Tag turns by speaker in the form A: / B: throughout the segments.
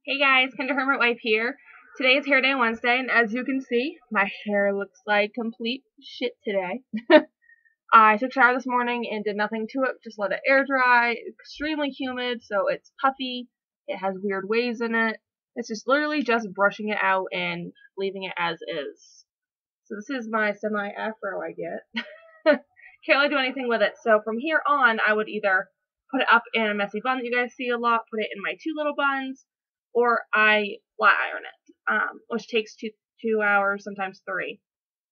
A: Hey guys, Kinder Hermit Wife here. Today is Hair Day Wednesday, and as you can see, my hair looks like complete shit today. I took a shower this morning and did nothing to it, just let it air dry. It's extremely humid, so it's puffy. It has weird waves in it. It's just literally just brushing it out and leaving it as is. So this is my semi-afro I get. Can't really do anything with it, so from here on, I would either put it up in a messy bun that you guys see a lot, put it in my two little buns, or I flat iron it, which takes two hours, sometimes 3.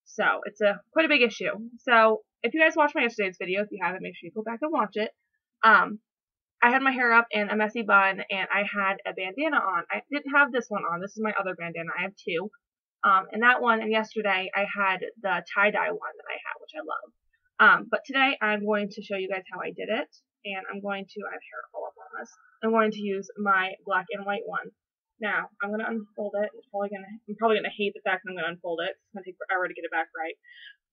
A: So it's quite a big issue. So if you guys watched my yesterday's video, if you haven't, make sure you go back and watch it. I had my hair up in a messy bun, and I had a bandana on. I didn't have this one on. This is my other bandana. I have 2. And that one, and yesterday, I had the tie-dye one that I have, which I love. But today, I'm going to show you guys how I did it, and I have hair all up on this. I'm going to use my black and white one. Now, I'm going to unfold it. I'm probably gonna hate the fact that I'm going to unfold it. It's going to take forever to get it back right.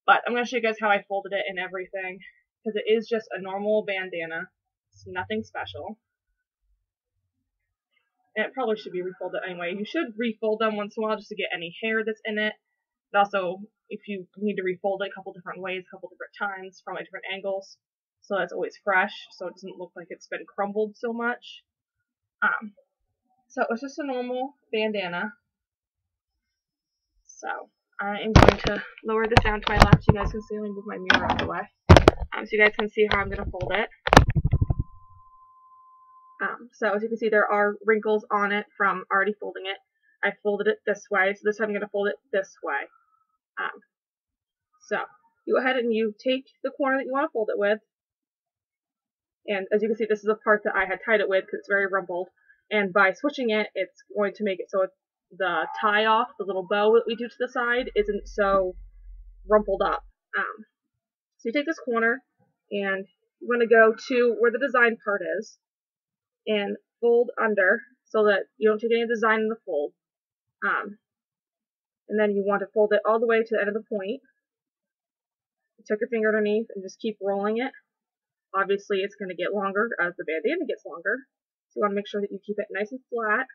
A: But I'm going to show you guys how I folded it and everything, because it is just a normal bandana. It's nothing special. And it probably should be refolded anyway. You should refold them once in a while just to get any hair that's in it. But also, if you need to refold it a couple different ways, a couple different times, from different angles, so that's always fresh, so it doesn't look like it's been crumbled so much. So it was just a normal bandana. So I am going to lower this down to my lap so you guys can see. Let me move my mirror out of the way. So you guys can see how I'm going to fold it. So as you can see, there are wrinkles on it from already folding it. I folded it this way, so this time I'm going to fold it this way. So you go ahead and you take the corner that you want to fold it with. And as you can see, this is the part that I had tied it with because it's very rumpled. And by switching it, it's going to make it so the tie off, the little bow that we do to the side, isn't so rumpled up. So you take this corner, and you want to go to where the design part is, and fold under so that you don't take any design in the fold. And then you want to fold it all the way to the end of the point. You tuck your finger underneath and just keep rolling it. Obviously, it's going to get longer as the bandana gets longer. So you want to make sure that you keep it nice and flat.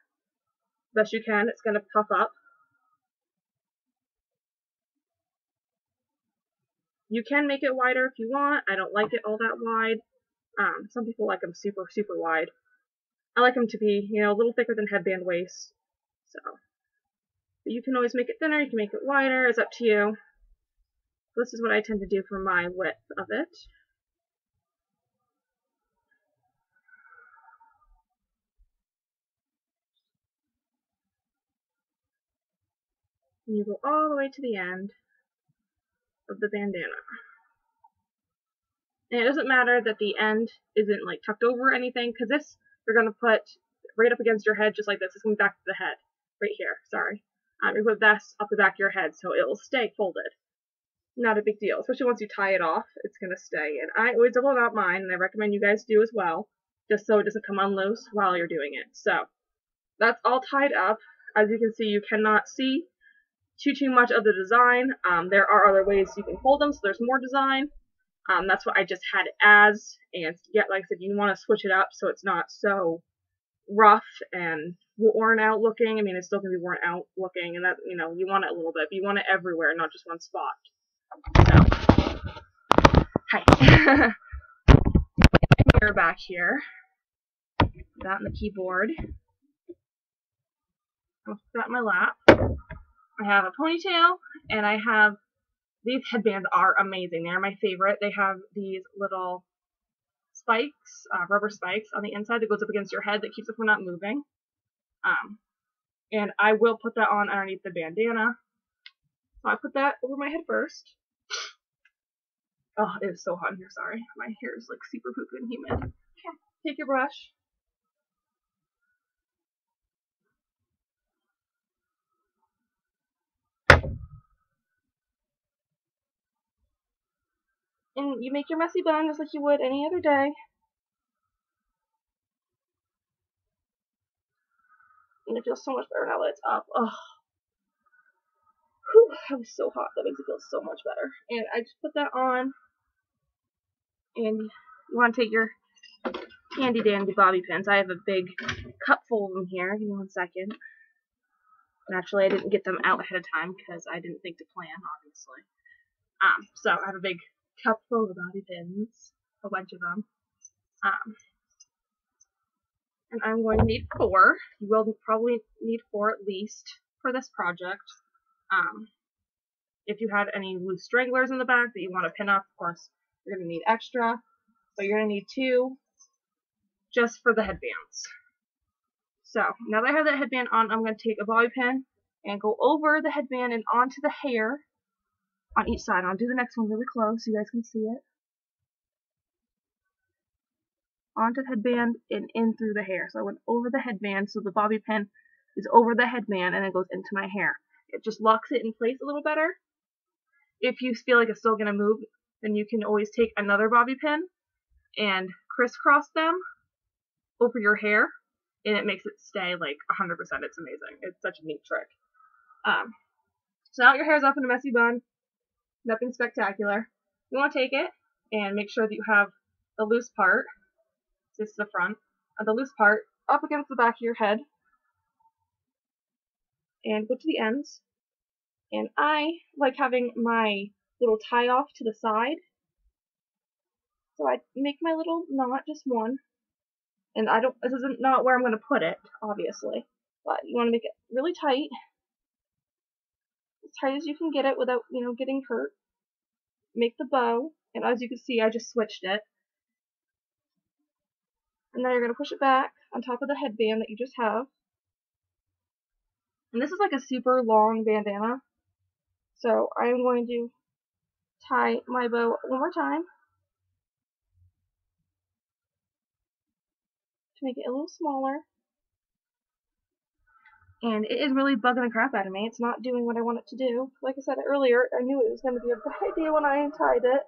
A: Best you can. It's going to puff up. You can make it wider if you want. I don't like it all that wide. Some people like them super, super wide. I like them to be, a little thicker than headband waist. So, but you can always make it thinner. You can make it wider. It's up to you. This is what I tend to do for my width of it. And you go all the way to the end of the bandana. And it doesn't matter that the end isn't like tucked over or anything, because this you're going to put right up against your head just like this. It's going back to the head. Right here, sorry. You put this up the back of your head so it will stay folded. Not a big deal, especially once you tie it off, it's going to stay. And I always double about mine, and I recommend you guys do as well, just so it doesn't come unloose while you're doing it. So, that's all tied up. As you can see, you cannot see too much of the design. There are other ways you can fold them, so there's more design. That's what I just had it as, and yet, like I said, you want to switch it up so it's not so rough and worn out looking. I mean, it's still going to be worn out looking, and that, you want it a little bit, but you want it everywhere, not just one spot. So, hi. Mirror back here. That on the keyboard. I'll put that in my lap. I have a ponytail, and I have these headbands are amazing. They're my favorite. They have these little spikes, rubber spikes on the inside that goes up against your head that keeps it from not moving. And I will put that on underneath the bandana. So I put that over my head first. Oh, it is so hot in here, sorry. My hair is like super poopy and humid. Take your brush. And you make your messy bun just like you would any other day. And it feels so much better now that it's up. Oh. Whew, that was so hot. That makes it feel so much better. And I just put that on. And you want to take your handy dandy bobby pins. I have a big cup full of them here. Give me 1 second. And actually, I didn't get them out ahead of time because I didn't think to plan, obviously. So I have a big cup full of bobby pins, a bunch of them. And I'm going to need 4. You will probably need 4 at least for this project. If you had any loose stragglers in the back that you want to pin up, of course, you're going to need extra. But you're going to need 2 just for the headbands. So, now that I have that headband on, I'm going to take a bobby pin and go over the headband and onto the hair on each side. I'll do the next one really close so you guys can see it. Onto the headband and in through the hair. So I went over the headband, so the bobby pin is over the headband and it goes into my hair. It just locks it in place a little better. If you feel like it's still going to move, then you can always take another bobby pin and crisscross them over your hair, and it makes it stay like 100%. It's amazing. It's such a neat trick. So now your hair's up in a messy bun. Nothing spectacular. You want to take it and make sure that you have the loose part. This is the front. The loose part up against the back of your head. And go to the ends. And I like having my little tie off to the side. So I make my little knot, just one. And this isn't not where I'm going to put it, obviously. But you want to make it really tight. As tight as you can get it without, getting hurt. Make the bow. And as you can see, I just switched it. And now you're going to push it back on top of the headband that you just have. And this is like a super long bandana. So I'm going to tie my bow one more time to make it a little smaller. And it is really bugging the crap out of me. It's not doing what I want it to do. Like I said earlier, I knew it was going to be a bad idea when I untied it.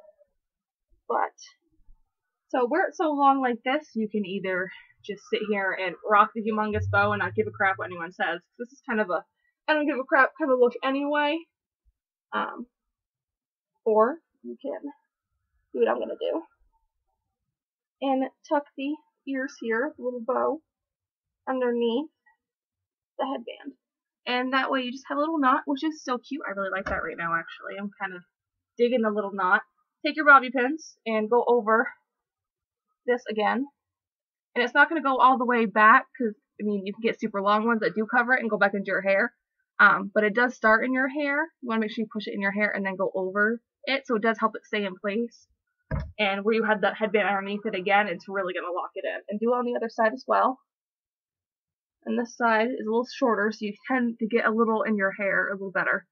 A: But, so where it's so long like this, you can either just sit here and rock the humongous bow and not give a crap what anyone says. This is kind of a I don't give a crap kind of look anyway. Or you can do what I'm going to do. And tuck the ears here, the little bow, underneath the headband. And that way you just have a little knot, which is so cute. I really like that right now, actually. I'm kind of digging the little knot. Take your bobby pins and go over this again. And it's not going to go all the way back, because, you can get super long ones that do cover it and go back into your hair. But it does start in your hair. You want to make sure you push it in your hair and then go over it, so it does help it stay in place. And where you had that headband underneath it again, it's really going to lock it in. And do it on the other side as well. And this side is a little shorter, so you tend to get a little in your hair a little better.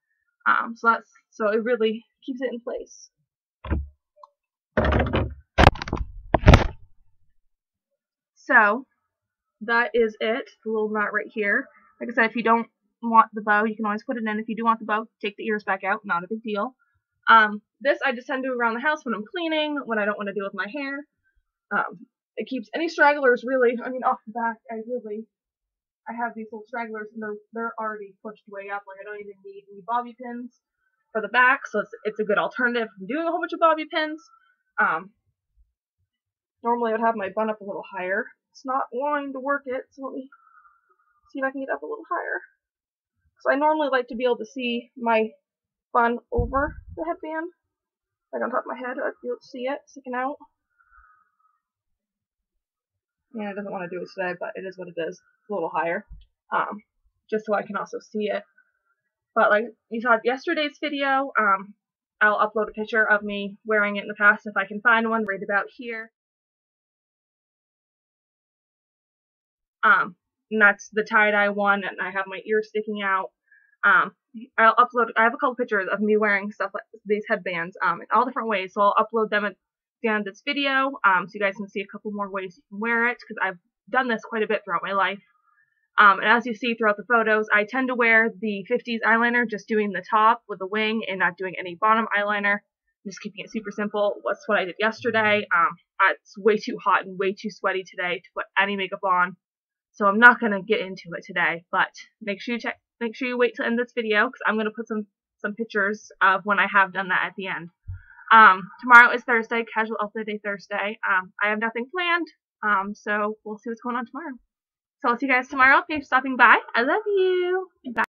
A: So it really keeps it in place. So that is it. The little knot right here. Like I said, if you don't want the bow, you can always put it in. If you do want the bow, take the ears back out. Not a big deal. This I just tend to do around the house when I'm cleaning, when I don't want to deal with my hair. It keeps any stragglers really, off the back. I have these little stragglers and they're already pushed way up. Like I don't even need any bobby pins for the back, so it's a good alternative from doing a whole bunch of bobby pins. Normally I would have my bun up a little higher. It's not wanting to work it, so let me see if I can get up a little higher. So I normally like to be able to see my bun over the headband, like on top of my head. I'd be able to see it sticking out. Yeah, it doesn't want to do it today, but it is what it is. It's a little higher, just so I can also see it. But like you saw yesterday's video, I'll upload a picture of me wearing it in the past if I can find one right about here. And that's the tie-dye one, and I have my ears sticking out. I have a couple pictures of me wearing stuff like these headbands, in all different ways, so I'll upload them at the end of this video, so you guys can see a couple more ways you can wear it, because I've done this quite a bit throughout my life. And as you see throughout the photos, I tend to wear the 50's eyeliner, just doing the top with the wing and not doing any bottom eyeliner, just keeping it super simple. That's what I did yesterday. It's way too hot and way too sweaty today to put any makeup on, so I'm not going to get into it today, but make sure you wait till the end of this video, because I'm going to put some pictures of when I have done that at the end. Tomorrow is Thursday, Casual Outfit Day Thursday. I have nothing planned. So we'll see what's going on tomorrow. So I'll see you guys tomorrow. Thanks for stopping by. I love you. Bye.